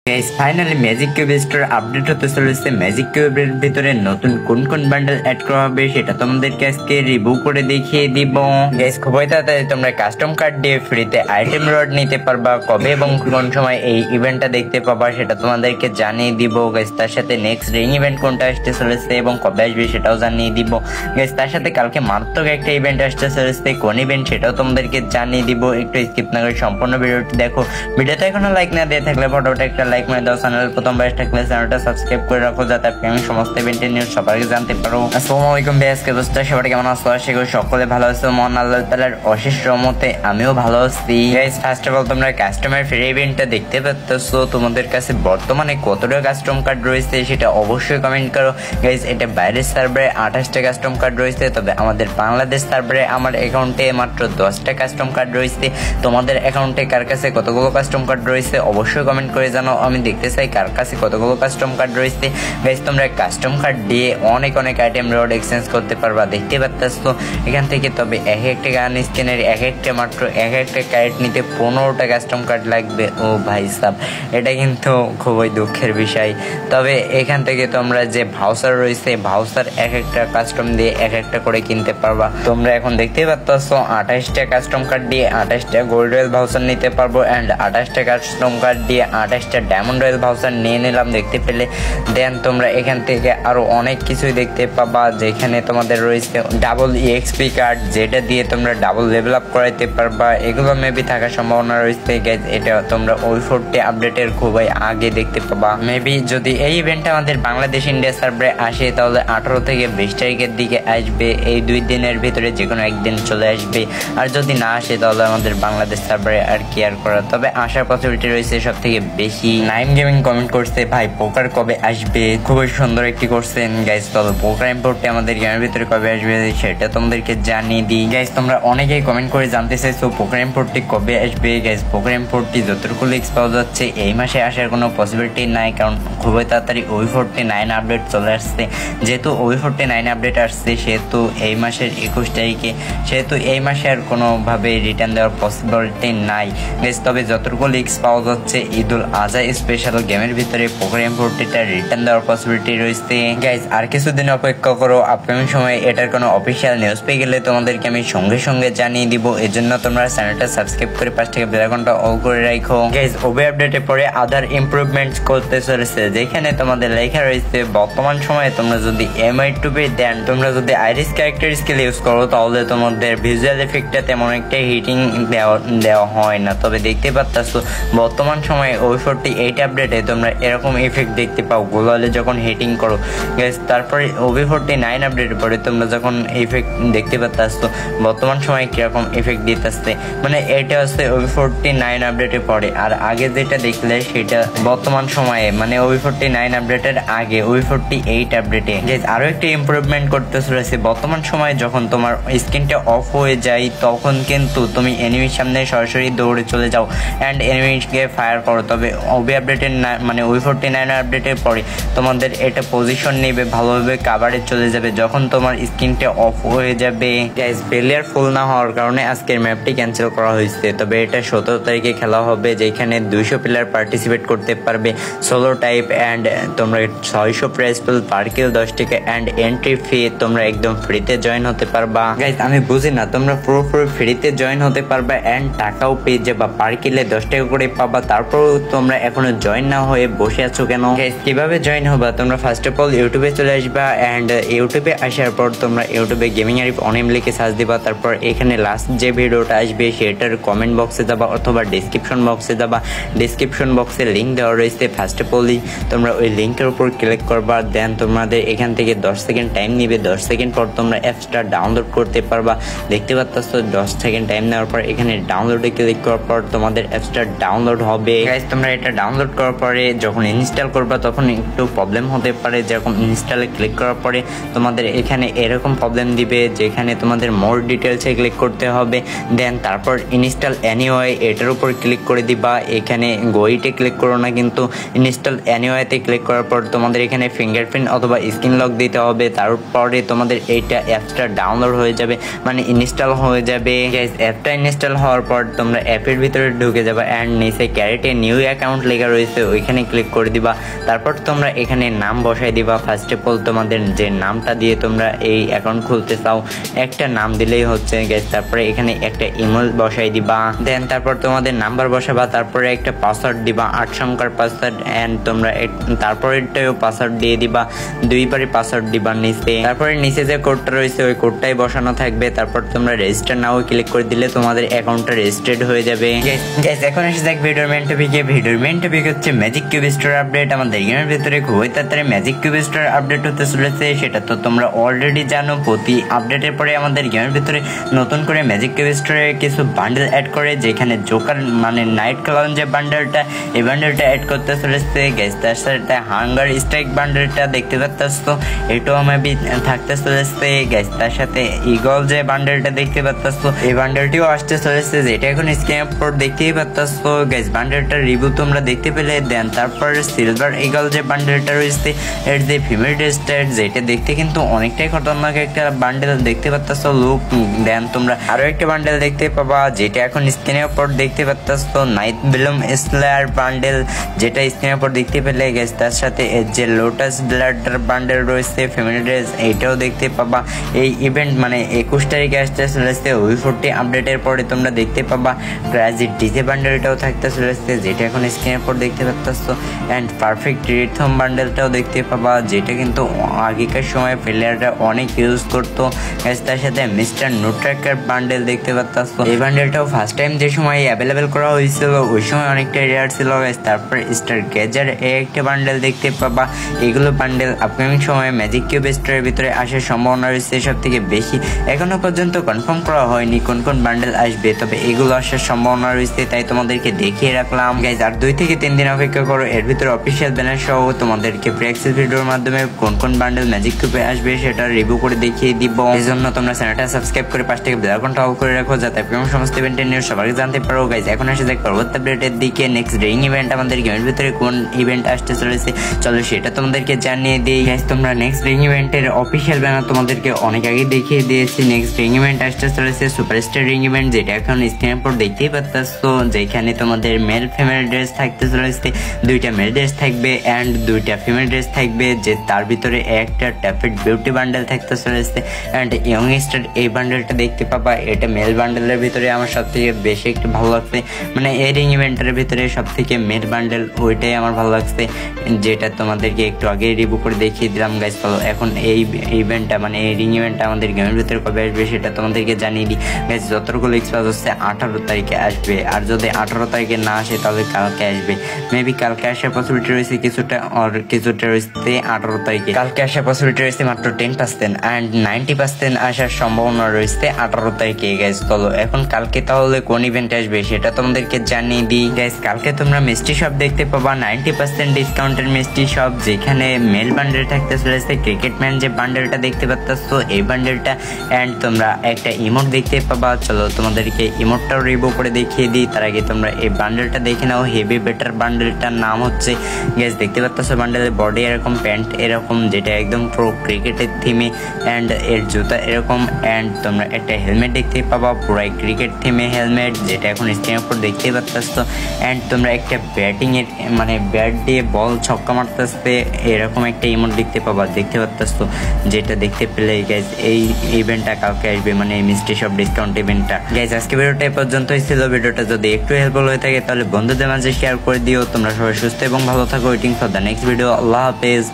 Guys finally magic cube store update হতে চলেছে। Magic কিউবের ভিতরে নতুন কোন কোন বান্ডেল অ্যাড করা হবে সেটা তোমাদেরকে আজকে রিভিউ করে দেখিয়ে দিব। গাইস খুবই তাড়াতাড়ি তোমরা কাস্টম কার্ড দিয়ে ফ্রিতে আইটেম রড নিতে পারবা। কবে এবং কোন সময় এই ইভেন্টটা দেখতে পাবা সেটা তোমাদেরকে জানিয়ে দিব। গাইস তার সাথে নেক্সট রিং ইভেন্ট কোনটা আসতে চলেছে এবং কবে আসবে সেটাও জানিয়ে দিব। গাইস তার সাথে কালকে মারাত্মক একটা ইভেন্ট আসতে চলেছে, কোন ইভেন্ট সেটাও তোমাদেরকে জানিয়ে দিব। একটু স্কিপ না করে সম্পূর্ণ ভিডিওটি দেখো। ভিডিওতে এখনো লাইক না দিয়ে থাকলে ফটোটা একটা লাইক করে দাও। চ্যানেল প্রথমবার থাকলে চ্যানেলটা সাবস্ক্রাইব করে রাখো যাতে আপনি সমস্ত ইভেন্টের নিউজ সবার আগে জানতে পারো। আসসালামু আলাইকুম ভাইয়া, কে দোস্ত সবাই কেমন আছো? আশা করি সকলে ভালো আছো। মহান আল্লাহ তাআলার অশেষ রহমতে আমিও ভালো আছি। গাইস ফার্স্ট অফ অল তোমরা কাস্টমার ফ্রি ইভেন্টটা দেখতে পাচ্ছো। তোমাদের কাছে বর্তমানে কতটা কাস্টম কার্ড রয়েছে সেটা অবশ্যই কমেন্ট করো। গাইস এটা বাইরের সার্ভারে 28টা কাস্টম কার্ড রয়েছে, তবে আমাদের বাংলাদেশ সার্ভারে আমার অ্যাকাউন্টে মাত্র 10টা কাস্টম কার্ড রয়েছে। তোমাদের অ্যাকাউন্টে কার কাছে কতগুলো কাস্টম কার্ড রয়েছে অবশ্যই কমেন্ট করে জানাও, আমি দেখতে চাই কার কাছে কতগুলো কাস্টম কার্ড রয়েছে। গাইস তোমরা কাস্টম কার্ড দিয়ে অনেক আইটেম রড এক্সচেঞ্জ করতে পারবা, দেখতে পাচ্ছো এখান থেকে। তবে এক একটা গান স্কিনের এক একটা কার্ড নিতে 15টা কাস্টম কার্ড লাগবে। ও ভাই সাব, এটা কিন্তু খুবই দুঃখের বিষয়। তবে এখান থেকে তোমরা যে ভাউচার রয়েছে ভাউচার এক একটা কাস্টম দিয়ে এক একটা করে কিনতে পারবা। তোমরা এখন দেখতে পাচ্ছো 28টা কাস্টম কার্ড দিয়ে 28টা গোল্ড রয়েল ভাউচার নিতে পারবো অ্যান্ড 28টা কাস্টম কার্ড দিয়ে 28টা ডায়মন্ড রয়েল ভাউচার নিয়ে নিলাম দেখতে পেলে। দেন তোমরা এখান থেকে আরো অনেক কিছুই দেখতে পাবা, যেখানে তোমাদের রয়েছে ডাবল EXP কার্ড, যেটা দিয়ে তোমরা ডাবল লেভেল আপ করাইতে পারবা। এগুলো মেবি থাকার সম্ভাবনা রয়েছে। গাইজ এটা তোমরা ওই 4টি আপডেটের খুবই আগে দেখতে পাবা। মেবি যদি এই ইভেন্টটা আমাদের বাংলাদেশ ইন্ডিয়া সার্ভারে আসে তাহলে 18 থেকে 20 তারিখের দিকে আসবে। এই 2 দিনের ভিতরে যে কোনো একদিন চলে আসবে। আর যদি না আসে তাহলে আমাদের বাংলাদেশ সার্ভারে আর কি আর করা। তবে আসার পসিবিলিটি রয়েছে সব থেকে বেশি। নাইম গেমিং কমেন্ট করছে, ভাই পোকার কবে আসবে? খুবই সুন্দর একটি করছেন গাইজ। তবে পোকার ইম্পোর্টটি আমাদের গেমের ভিতরে কবে আসবে সেটা তোমাদেরকে জানিয়ে দিই। গাইজ তোমরা অনেকেই কমেন্ট করে জানতে চাইছো পোকার ইম্পোর্টটি কবে আসবে। গাইজ পোকার ইম্পোর্টটি যতটুকু লিক্স পাওয়া যাচ্ছে এই মাসে আসার কোনো পসিবিলিটি নাই, কারণ খুবই তাড়াতাড়ি ওই 49 আপডেট চলে আসছে। যেহেতু ওই 49 আপডেট আসছে সেহেতু এই মাসের 21 তারিখে, সেহেতু এই মাসে আর কোনোভাবে রিটার্ন দেওয়ার পসিবিলিটি নাই। গাইজ তবে যতটুকু লিক্স পাওয়া যাচ্ছে ঈদুল আজহা স্পেশাল গেমের ভিতরে পোকার ইম্পোর্টটা রিটার্ন দেওয়ার পসিবিলিটি রয়েছে। গাইজ আর কিছুদিন অপেক্ষা করো, আপকামিং সময়ে এটার কোনো অফিসিয়াল নিউজ পেয়ে গেলে তোমাদেরকে আমি সঙ্গে সঙ্গে জানিয়ে দিব। এর জন্য তোমরা চ্যানেলটা সাবস্ক্রাইব করে পাশ থেকে বেল আইকনটা অল করে রাখো। গাইজ ওবে আপডেটে পরে আদার ইমপ্রুভমেন্টস করতে চলেছে, যেখানে তোমাদের লেখা রয়েছে বর্তমান সময়ে তোমরা যদি MI2 দেন, তোমরা যদি আইরিস ক্যারেক্টার স্কিল ইউজ করো তাহলে তোমাদের ভিজুয়াল এফেক্টটা তেমন একটা হিটিং দেওয়া হয় না। তবে দেখতে পাচ্ছ বর্তমান সময়ে ওই 48 আপডেটে তোমরা এরকম ইফেক্ট দেখতে পাও গ্লোবালে যখন হিটিং করো। গাইস তারপরে ওভি 49 আপডেটের পরে তোমরা যখন ইফেক্ট দেখতে পাচ্ছ বর্তমান সময়ে কিরকম ইফেক্ট দিতেছে, মানে এটা হচ্ছে ওভি 49 আপডেটের পরে। আর আগে যেটা দেখলে সেটা বর্তমান সময়ে, মানে ওভি 49 আপডেটের আগে ওভি 48 আপডেটে। গাইস আরো একটা ইমপ্রুভমেন্ট করতে চলেছে। বর্তমান সময়ে যখন তোমার স্ক্রিনটা অফ হয়ে যায় তখন কিন্তু তুমি এনিমির সামনে সরাসরি দৌড়ে চলে যাও অ্যান্ড এনিমিকে ফায়ার করো। তবে ওবি আপডেটের মানে ওই 49 আপডেটের পরে তোমাদের এটা পজিশন নেবে, ভালোভাবে কাভারে চলে যাবে যখন তোমার স্ক্রিনটা অফ হয়ে যাবে। গাইস প্লেয়ার ফুল না হওয়ার কারণে আজকের ম্যাপটি ক্যান্সেল করা হয়েছে। তবে এটা 17 তারিখে খেলা হবে, যেখানে 200 প্লেয়ার পার্টিসিপেট করতে পারবে সোলো টাইপ অ্যান্ড তোমরা 600 প্রাইস পুল পার কিল 10 টাকা অ্যান্ড এন্ট্রি ফি তোমরা একদম ফ্রিতে জয়েন হতে পারবা। গাইস আমি বুঝি না, তোমরা পুরোপুরি ফ্রিতে জয়েন হতে পারবা অ্যান্ড টাকাও পেয়ে যাবা, পার কিলে 10 টাকা করে পাবা। তারপর তোমরা এখনো জয়েন না হয়ে বসে আছো কেন? গাইস কিভাবে জয়েন হবা? তোমরা ফার্স্ট অফ অল ইউটিউবে চলে আসবা অ্যান্ড ইউটিউবে আসার পর তোমরা ইউটিউবে গেমিং আরিফ অনিম লিখে সার্চ দিবা। তারপর এখানে লাস্ট যে ভিডিওটা আসবে সেটার কমেন্ট বক্সে যাবা অথবা ডেসক্রিপশন বক্সে যাবা। ডেসক্রিপশন বক্সে লিঙ্ক দেওয়া রয়েছে। ফার্স্ট অফ অল তোমরা ওই লিঙ্কের উপর ক্লিক করবা। দেন তোমাদের এখান থেকে 10 সেকেন্ড টাইম নিবে। 10 সেকেন্ড পর তোমরা অ্যাপসটা ডাউনলোড করতে পারবা। দেখতে পাচ্ছ 10 সেকেন্ড টাইম নেওয়ার পর এখানে ডাউনলোডে ক্লিক করার পর তোমাদের অ্যাপসটা ডাউনলোড হবে। গাইস তোমরা এটা ডাউনলোড করার পরে যখন ইনস্টল করবা তখন একটু প্রবলেম হতে পারে। যেরকম ইনস্টলে ক্লিক করার পরে তোমাদের এখানে এরকম প্রবলেম দিবে, যেখানে তোমাদের মোর ডিটেলসে ক্লিক করতে হবে। দেন তারপর ইনস্টল এনিওয়ে এটার উপর ক্লিক করে দিবা। এখানে গোইটে ক্লিক করো না, কিন্তু ইনস্টল এনিওয়েতে ক্লিক করার পর তোমাদের এখানে ফিঙ্গারপ্রিন্ট অথবা স্ক্রিন লক দিতে হবে। তারপরে তোমাদের এইটা অ্যাপসটা ডাউনলোড হয়ে যাবে, মানে ইনস্টল হয়ে যাবে। গাইস অ্যাপটা ইনস্টল হওয়ার পর তোমরা অ্যাপের ভিতরে ঢুকে যাবে অ্যান্ড নিচে ক্যারেটে নিউ অ্যাকাউন্ট লেখা রয়েছে ওইখানে ক্লিক করে দিবা। তারপর তোমরা এখানে নাম বসাই দিবা। ফার্স্ট অফ অল তোমাদের যে নামটা দিয়ে তোমরা এই অ্যাকাউন্ট খুলতে চাও একটা নাম দিলেই হচ্ছে গাইস। তারপরে এখানে একটা ইমেল বসাই দিবা, দেন তারপর তোমাদের নাম্বার বসাবা, তারপরে একটা পাসওয়ার্ড দিবা 8 সংখ্যার পাসওয়ার্ড, এন্ড তোমরা তারপরে এটাও পাসওয়ার্ড দিয়ে দিবা, দুইবারই পাসওয়ার্ড দিবা নিচে। তারপরে নিচে যে কোডটা রয়েছে ওই কোডটাই বসানো থাকবে। তারপর তোমরা রেজিস্টার নাও ক্লিক করে দিলে তোমাদের অ্যাকাউন্টটা রেজিস্টার্ড হয়ে যাবে। গাইস এখন এসে দেখ ভিডিওর মেইন টপিকে। ভিডিওর মেইন টপিক হচ্ছে ম্যাজিক কিউব স্টোর আপডেট। আমাদের গেমের ভিতরে খুবই তাড়াতাড়ি ম্যাজিক কিউব স্টোর আপডেট হতে চলেছে, সেটা তো তোমরা অলরেডি জানো। প্রতি আপডেটের পরে আমাদের গেমের ভিতরে নতুন করে ম্যাজিক কিউব স্টোরে কিছু বান্ডেল অ্যাড করে, যেখানে জোকার মানে নাইট ক্লাউন যে বান্ডেলটা এই বান্ডেলটা অ্যাড করতে চলেছে গাইস। তার সাথে হাঙ্গার স্ট্রাইক বান্ডেলটা দেখতে পাচ্ছ এটাও মেবি থাকতে চলেছে গাইস। তার সাথে ইগল যে বান্ডেলটা দেখতে পাচ্ছ এই বান্ডেলটিও আসতে চলেছে, যেটা এখন স্ক্রিনের উপর দেখতেই পাচ্ছ গাইস। বান্ডেলটার রিভিউ তোমরা দেখতে পেলে। দেন তারপর সিলভার ইগল যে বান্ডেলটা রয়েছে এর যে ফিমেল ড্রেসটার, যেটা দেখতে কিন্তু অনেকটাই খতরনাক একটা বান্ডেল দেখতে পাচ্ছ লুক। দেন তোমরা আরো একটা বান্ডেল দেখতে পাবা, যেটা এখন স্ক্রিনের উপর দেখতে পাচ্ছ নাইট ব্লুম স্লেয়ার বান্ডেল, যেটা স্ক্রিনের উপর দেখতে পেলে গাইস। তার সাথে যে লোটাস ব্লাডার বান্ডেল রয়েছে ফিমেল ড্রেস, এটাও দেখতে পাবা। এই ইভেন্ট মানে 21 তারিখে আসতে চলেছে, ওই 40 আপডেটের পরে তোমরা দেখতে পাবা। ক্রাজি ডিজে বান্ডেলটাও থাকতে চলেছে, যেটা এখন স্ক্রিনের উপর দেখতে পাচ্ছ। অ্যান্ড পারফেক্ট রিথম বান্ডেলটাও দেখতে পাবা, যেটা কিন্তু আগেকার সময় প্লেয়াররা অনেক ইউজ করতো। তার সাথে মিস্টার নোট্রাকার বান্ডেল দেখতে পাচ্ছ। এই বান্ডেলটাও ফার্স্ট টাইম যে সময় অ্যাভেলেবেল করা হয়েছিল ওই সময় অনেকটা রেয়ার ছিল। তারপর স্টার গ্যাজার একটা বান্ডেল দেখতে পাবা। এগুলো বান্ডেল আপকামিং সময়ে ম্যাজিক কিউব স্টোরের ভিতরে আসার সম্ভাবনা রয়েছে সব থেকে বেশি। এখনো পর্যন্ত কনফার্ম করা হয়নি কোন কোন বান্ডেল আসবে, তবে এগুলো আসার সম্ভাবনা রয়েছে, তাই তোমাদেরকে দেখিয়ে রাখলাম গাইজ। আর 2 থেকে 3 দিন অপেক্ষা করো, এর ভিতরে অফিসিয়াল ব্যানার সহ তোমাদেরকে প্র্যাকটিস ভিডিওর মাধ্যমে কোন কোন বান্ডেল ম্যাজিক কিউবে আসবে সেটা রিভিউ করে দেখিয়ে দিব। এই জন্য তোমরা চ্যানেলটা সাবস্ক্রাইব করে পাশ থেকে বেল আইকনটা অল করে রাখো, যাতে আপনি সমস্ত ইভেন্টের নিউজ সবাই জানতে পারো গাইজ। এখন এসে দেখ পরবর্তী আপডেটের দিকে। নেক্সট রিং ইভেন্ট আমাদের গেমের ভিতরে কোন ইভেন্ট আসতে চলেছে চলো সেটা তোমাদেরকে জানিয়ে দিই গাইজ। তোমরা নেক্সট রিং ইভেন্টের অফিসিয়াল ব্যানার তোমাদেরকে অনেক আগে দেখিয়ে দিয়েছি। নেক্সট রিং ইভেন্ট আসতে চলেছে সুপারস্টার রিং ইভেন্ট, যেটা এখন স্ক্রিনের উপর দেখতেই পাচ্ছ, যেখানে তোমাদের মেল ফিমেল ড্রেস থাকতে চলেছে। 2টা মেল ড্রেস থাকবে অ্যান্ড 2টা ফিমেল ড্রেস থাকবে, যে তার ভিতরে একটা ট্যাপেড বিউটি বান্ডেল থাকতে চলেছে। অ্যান্ড ইয়ংস্টার এই বান্ডেলটা দেখতে পাবা, এটা মেল বান্ডেলের ভিতরে আমার সব থেকে বেশি একটু ভালো লাগছে, মানে এই রিং ইভেন্টের ভিতরে সব থেকে মেল বান্ডেল ওইটাই আমার ভালো লাগছে, যেটা তোমাদেরকে একটু আগে রিভিউ করে দেখিয়ে দিলাম গাইজ। চলো এখন এই ইভেন্টটা মানে এই রিং ইভেন্টটা আমাদের গেমের ভিতরে কবে আসবে সেটা তোমাদেরকে জানিয়ে দিই গাইজ। যতটুকু এক্সপাস হচ্ছে 18 তারিখে আসবে, আর যদি 18 তারিখে না আসে তাহলে কালকে আসবে। মেবি কালকে আসার পসিবিলিটি রয়েছে কিছুটা, আর কিছুটা রয়েছে 18 তারিখে। কালকে আসার পসিবিলিটি রয়েছে মাত্র 10% অ্যান্ড 90% আসার সম্ভাবনা রয়েছে 18 তারিখে গাইজ। চলো এখন কালকে তাহলে কোন ইভেন্ট আসবে সেটা তোমাদেরকে জানিয়ে দিই গাইজ। কালকে তোমরা মিষ্টি শপ দেখতে পাবা 90% ডিসকাউন্টের মিষ্টি শপ, যেখানে মেল বান্ডেল থাকতে চলেছে ক্রিকেট ম্যান যে বান্ডেলটা দেখতে পাচ্ছ এই বান্ডেলটা, অ্যান্ড তোমরা একটা ইমোট দেখতে পাবা। চলো তোমাদেরকে ইমোটটাও রিভিউ করে দেখিয়ে দিই। তার আগে তোমরা এই বান্ডেলটা দেখে নাও। হেভি বেটার বান্ডেলটার নাম হচ্ছে গাইজ, দেখতে পাচ্ছ বান্ডেলের বডি এরকম, প্যান্ট এরকম, যেটা একদম পুরো ক্রিকেটের থিমে, অ্যান্ড এর জুতা এরকম, অ্যান্ড তোমরা একটা হেলমেট দেখতে পাবা পুরাই ক্রিকেট থিমে হেলমেট, যেটা এখন স্ক্রিনের উপর দেখতে পাচ্ছ। অ্যান্ড তোমরা একটা ব্যাটিং এর মানে ব্যাট দিয়ে বল ছক্কা মারতেছে এরকম একটা ইমোট দেখতে পাবা, দেখতে পাচ্ছ, যেটা দেখতে পেলে গাইজ এই ইভেন্টটা কালকে আসবে, মানে এই মিষ্টি শপ ডিসকাউন্ট ইভেন্টটা গাইজ। আজকে ভিডিওটা এই পর্যন্তই ছিল। ভিডিওটা যদি একটু হেল্পফুল হয়ে থাকে তাহলে বন্ধুদের মাঝে শেয়ার করে দিও। তোমরা সবাই সুস্থ এবং ভালো থাকো। Waiting for the next video. আল্লাহ হাফেজ।